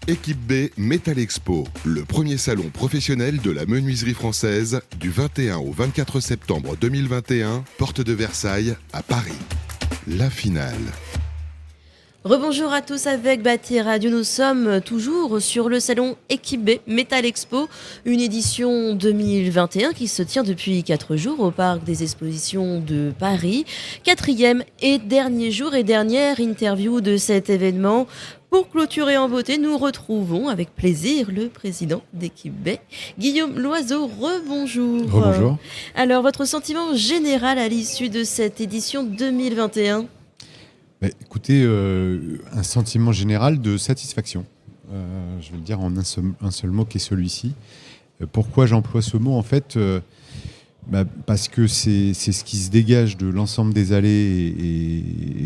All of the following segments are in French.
Équipe B Metal Expo, le premier salon professionnel de la menuiserie française du 21 au 24 septembre 2021, porte de Versailles à Paris. La finale. Rebonjour à tous avec Bâtir Radio, nous sommes toujours sur le salon Équipe B Metal Expo, une édition 2021 qui se tient depuis 4 jours au Parc des Expositions de Paris. 4e et dernier jour et dernière interview de cet événement. Pour clôturer en beauté, nous retrouvons avec plaisir le président d'Équipe B, Guillaume Loiseau. Rebonjour. Rebonjour. Alors, votre sentiment général à l'issue de cette édition 2021 ? Écoutez, un sentiment général de satisfaction. Je vais le dire en un seul mot qui est celui-ci. Pourquoi j'emploie ce mot ? En fait, parce que c'est ce qui se dégage de l'ensemble des allées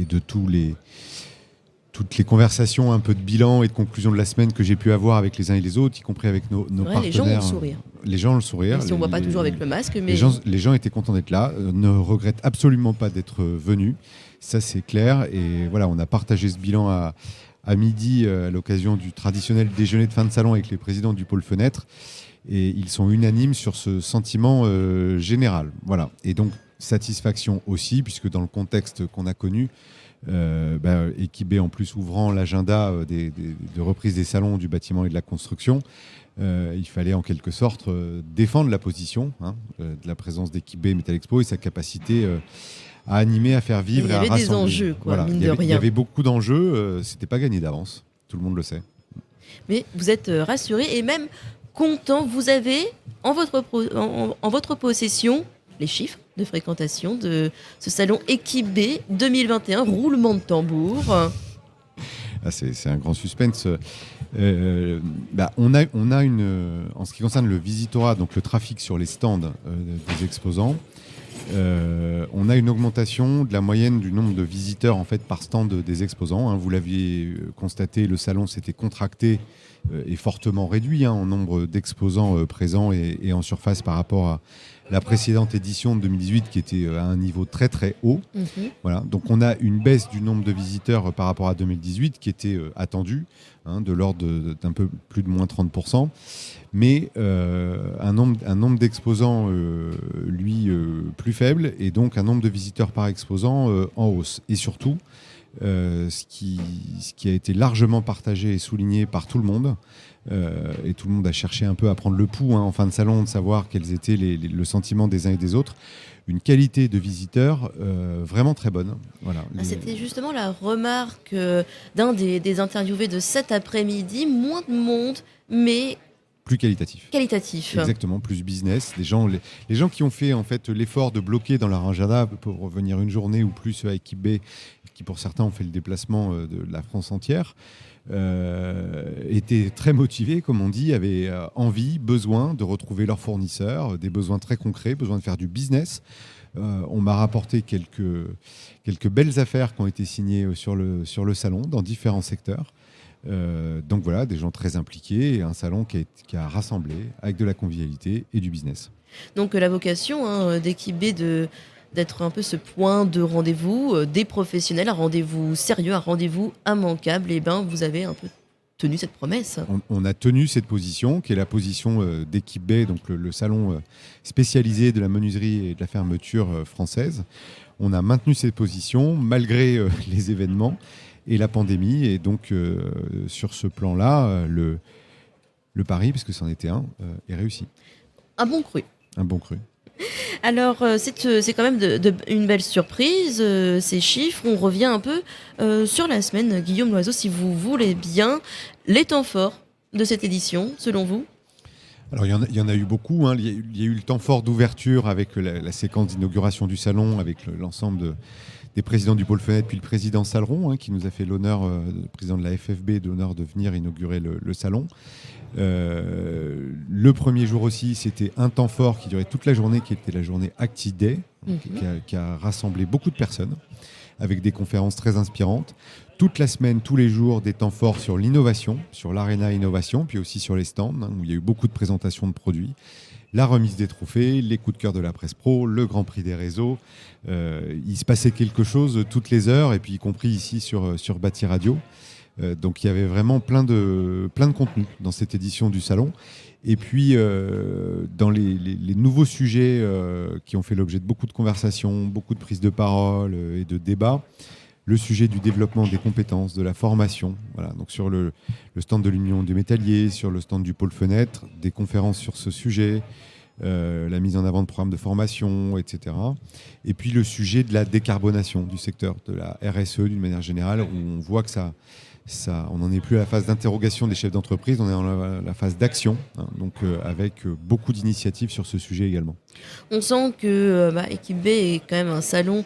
et de toutes les conversations, un peu de bilan et de conclusion de la semaine que j'ai pu avoir avec les uns et les autres, y compris avec nos partenaires. Les gens ont le sourire. Les gens ont le sourire. Même si on ne voit pas toujours avec le masque. Mais... Les gens étaient contents d'être là, ne regrettent absolument pas d'être venus. Ça, c'est clair. Et voilà, on a partagé ce bilan à midi à l'occasion du traditionnel déjeuner de fin de salon avec les présidents du pôle fenêtre. Et ils sont unanimes sur ce sentiment général. Voilà. Et donc, satisfaction aussi, puisque dans le contexte qu'on a connu, Équipe B en plus ouvrant l'agenda de reprise des salons du bâtiment et de la construction, il fallait en quelque sorte défendre la position de la présence d'Équipe B Metal Expo et sa capacité à animer, à faire vivre et à rassembler. Il y avait des enjeux, mine de rien. Il y avait beaucoup d'enjeux, c'était pas gagné d'avance, tout le monde le sait. Mais vous êtes rassuré et même content, vous avez en votre possession les chiffres de fréquentation de ce salon Équipe B 2021, roulement de tambour. C'est un grand suspense. On a en ce qui concerne le visitorat, donc le trafic sur les stands des exposants, on a une augmentation de la moyenne du nombre de visiteurs en fait, par stand des exposants. Vous l'aviez constaté, le salon s'était contracté et fortement réduit en nombre d'exposants présents et en surface par rapport à la précédente édition de 2018 qui était à un niveau très très haut. Voilà. Donc on a une baisse du nombre de visiteurs par rapport à 2018 qui était attendue, de l'ordre d'un peu plus de moins 30%. Mais un nombre d'exposants, plus faible, et donc un nombre de visiteurs par exposant en hausse. Et surtout, ce qui a été largement partagé et souligné par tout le monde, et tout le monde a cherché un peu à prendre le pouls en fin de salon, de savoir quels étaient le sentiment des uns et des autres, une qualité de visiteurs vraiment très bonne. Voilà. C'était justement la remarque d'un des interviewés de cet après-midi, moins de monde, mais... plus qualitatif. Qualitatif. Exactement, plus business. Les gens qui ont fait en fait l'effort de bloquer dans leur agenda pour revenir une journée ou plus à Équipe B, qui pour certains ont fait le déplacement de la France entière, étaient très motivés, comme on dit, avaient envie, besoin de retrouver leurs fournisseurs, des besoins très concrets, besoin de faire du business. On m'a rapporté quelques belles affaires qui ont été signées sur le salon dans différents secteurs. Donc voilà, des gens très impliqués et un salon qui a rassemblé avec de la convivialité et du business. Donc la vocation d'Équipe B d'être un peu ce point de rendez-vous des professionnels, un rendez-vous sérieux, un rendez-vous immanquable, et vous avez un peu tenu cette promesse. On a tenu cette position qui est la position d'Équipe B, donc le salon spécialisé de la menuiserie et de la fermeture française. On a maintenu cette position malgré les événements et la pandémie, et donc sur ce plan-là, le pari, parce que c'en était un, est réussi. Un bon cru. Un bon cru. Alors, c'est quand même une belle surprise, ces chiffres. On revient un peu sur la semaine, Guillaume Loiseau, si vous voulez bien. Les temps forts de cette édition, selon vous ? Alors, il y en a eu beaucoup. Il y a eu le temps fort d'ouverture avec la séquence d'inauguration du salon, avec l'ensemble des présidents du pôle fenêtre, puis le président Saleron, qui nous a fait l'honneur, le président de la FFB, de l'honneur de venir inaugurer le salon. Le premier jour aussi, c'était un temps fort qui durait toute la journée, qui était la journée Acti Day, qui a rassemblé beaucoup de personnes, avec des conférences très inspirantes. Toute la semaine, tous les jours, des temps forts sur l'innovation, sur l'Arena Innovation, puis aussi sur les stands, où il y a eu beaucoup de présentations de produits. La remise des trophées, les coups de cœur de la presse pro, le Grand Prix des réseaux. Il se passait quelque chose toutes les heures, et puis y compris ici sur Bâtir Radio. Donc il y avait vraiment plein de contenu dans cette édition du salon. Et puis, dans les nouveaux sujets qui ont fait l'objet de beaucoup de conversations, beaucoup de prises de parole et de débats, le sujet du développement des compétences, de la formation. Voilà. Donc sur le stand de l'Union des métalliers, sur le stand du pôle fenêtre, des conférences sur ce sujet, la mise en avant de programmes de formation, etc. Et puis le sujet de la décarbonation du secteur, de la RSE d'une manière générale, où on voit que on n'en est plus à la phase d'interrogation des chefs d'entreprise, on est dans la phase d'action, hein, donc avec beaucoup d'initiatives sur ce sujet également. On sent que Équipe B est quand même un salon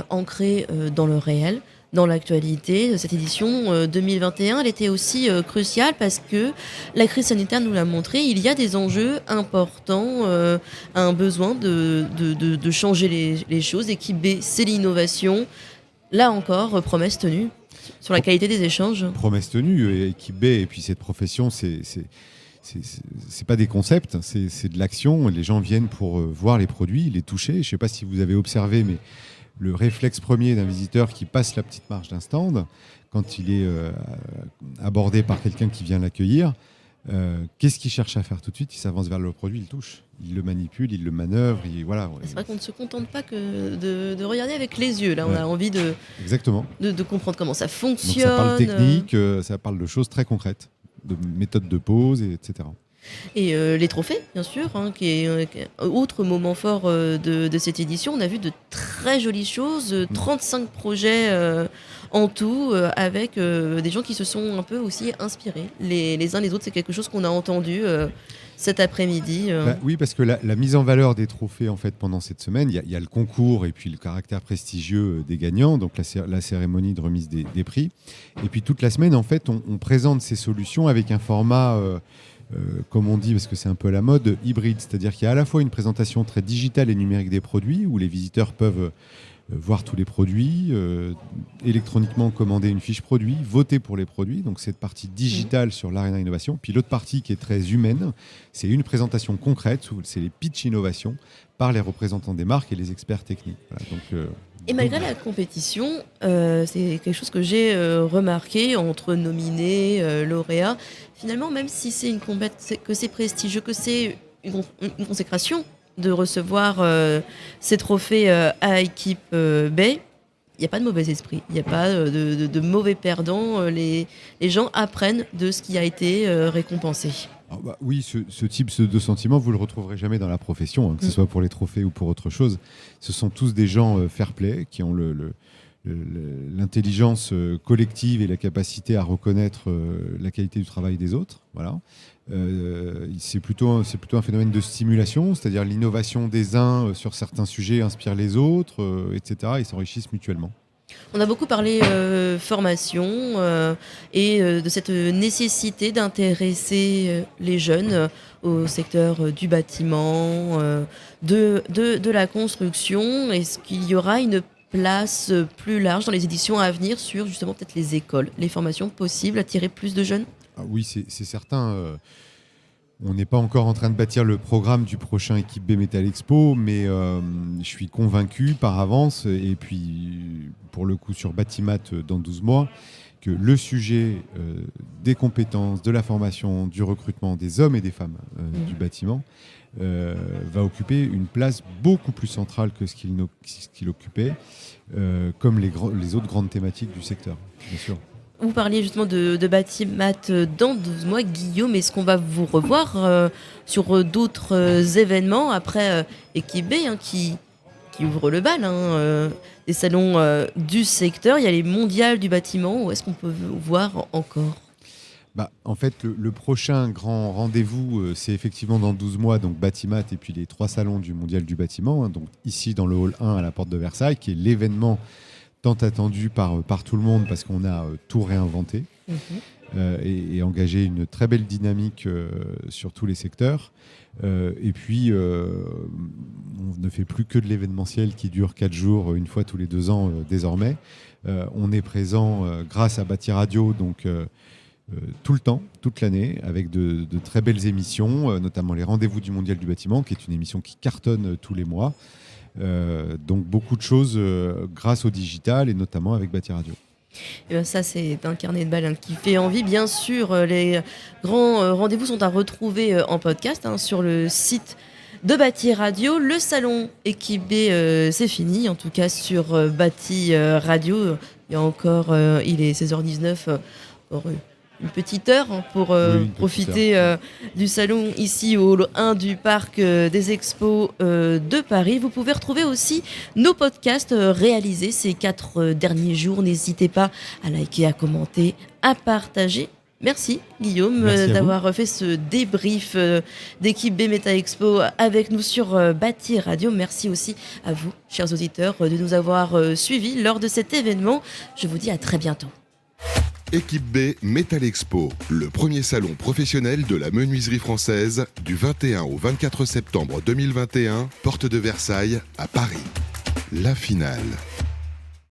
ancré dans le réel, dans l'actualité. Cette édition 2021, elle était aussi cruciale parce que la crise sanitaire nous l'a montré, il y a des enjeux importants, un besoin de changer les choses. Équipe B, c'est l'innovation. Là encore, promesse tenue sur la qualité des échanges. Promesse tenue, Équipe B, et puis cette profession, c'est pas des concepts, c'est de l'action. Les gens viennent pour voir les produits, les toucher. Je ne sais pas si vous avez observé, mais le réflexe premier d'un visiteur qui passe la petite marche d'un stand, quand il est abordé par quelqu'un qui vient l'accueillir, qu'est-ce qu'il cherche à faire tout de suite? Il s'avance vers le produit, il le touche, il le manipule, il le manœuvre. Voilà. C'est vrai qu'on ne se contente pas que de regarder avec les yeux. Là, on a envie Exactement. de comprendre comment ça fonctionne. Donc ça parle technique, ça parle de choses très concrètes, de méthodes de pose, etc. Et les trophées, bien sûr, hein, qui est autre moment fort de cette édition. On a vu de très jolies choses, 35 projets en tout, avec des gens qui se sont un peu aussi inspirés les uns les autres. C'est quelque chose qu'on a entendu cet après-midi. Oui, parce que la mise en valeur des trophées, en fait, pendant cette semaine, il y a le concours et puis le caractère prestigieux des gagnants, donc la cérémonie de remise des prix. Et puis toute la semaine, en fait, on présente ces solutions avec un format... comme on dit, parce que c'est un peu à la mode, hybride. C'est-à-dire qu'il y a à la fois une présentation très digitale et numérique des produits, où les visiteurs peuvent voir tous les produits, électroniquement commander une fiche produit, voter pour les produits. Donc cette partie digitale sur l'Arena Innovation. Puis l'autre partie qui est très humaine, c'est une présentation concrète, c'est les pitch innovation par les représentants des marques et les experts techniques. Voilà, donc, et malgré la compétition, c'est quelque chose que j'ai remarqué entre nominés, lauréats. Finalement, même si que c'est prestigieux, que c'est une consécration de recevoir ces trophées à Équipe B, il n'y a pas de mauvais esprit, il n'y a pas de mauvais perdants. Les gens apprennent de ce qui a été récompensé. Oui, ce type de sentiment, vous ne le retrouverez jamais dans la profession, hein, que ce soit pour les trophées ou pour autre chose. Ce sont tous des gens fair-play qui ont l'intelligence collective et la capacité à reconnaître la qualité du travail des autres. Voilà. C'est plutôt un phénomène de stimulation, c'est-à-dire l'innovation des uns sur certains sujets inspire les autres, etc. Ils s'enrichissent mutuellement. On a beaucoup parlé formation et de cette nécessité d'intéresser les jeunes au secteur du bâtiment, de la construction. Est-ce qu'il y aura une place plus large dans les éditions à venir sur justement peut-être les écoles, les formations possibles, attirer plus de jeunes? Oui, c'est certain. On n'est pas encore en train de bâtir le programme du prochain Équipe B Metal Expo, mais je suis convaincu par avance, et puis pour le coup sur Batimat dans 12 mois, que le sujet des compétences, de la formation, du recrutement des hommes et des femmes du bâtiment va occuper une place beaucoup plus centrale que ce qu'il occupait, comme les autres grandes thématiques du secteur, bien sûr. Vous parliez justement de Batimat dans 12 mois, Guillaume. Est-ce qu'on va vous revoir sur d'autres événements après Équipe B qui ouvre le bal des salons du secteur? Il y a les mondiales du bâtiment. Où est-ce qu'on peut vous voir encore? En fait, le prochain grand rendez-vous, c'est effectivement dans 12 mois, donc Batimat et puis les 3 salons du mondial du bâtiment. Donc ici, dans le hall 1 à la porte de Versailles, qui est l'événement tant attendu par tout le monde parce qu'on a tout réinventé et engagé une très belle dynamique sur tous les secteurs. Et puis, on ne fait plus que de l'événementiel qui dure 4 jours, une fois tous les 2 ans désormais. On est présent grâce à Bâti Radio, donc tout le temps, toute l'année, avec de très belles émissions, notamment les Rendez-vous du Mondial du Bâtiment, qui est une émission qui cartonne tous les mois. Donc beaucoup de choses grâce au digital et notamment avec Bâti Radio. Et ben ça, c'est un carnet de balles qui fait envie. Bien sûr, les grands rendez-vous sont à retrouver en podcast sur le site de Bâti Radio. Le salon Équipe B, c'est fini, en tout cas sur Bâti Radio. Il y a encore, il est 16h19, encore une petite heure pour profiter du salon ici au hall 1 du parc des expos de Paris. Vous pouvez retrouver aussi nos podcasts réalisés ces 4 derniers jours. N'hésitez pas à liker, à commenter, à partager. Merci Guillaume d'avoir fait ce débrief d'Équipe B Métal Expo avec nous sur Bâti Radio. Merci aussi à vous, chers auditeurs, de nous avoir suivis lors de cet événement. Je vous dis à très bientôt. Équipe B Métal Expo, le premier salon professionnel de la menuiserie française du 21 au 24 septembre 2021, porte de Versailles à Paris. La finale.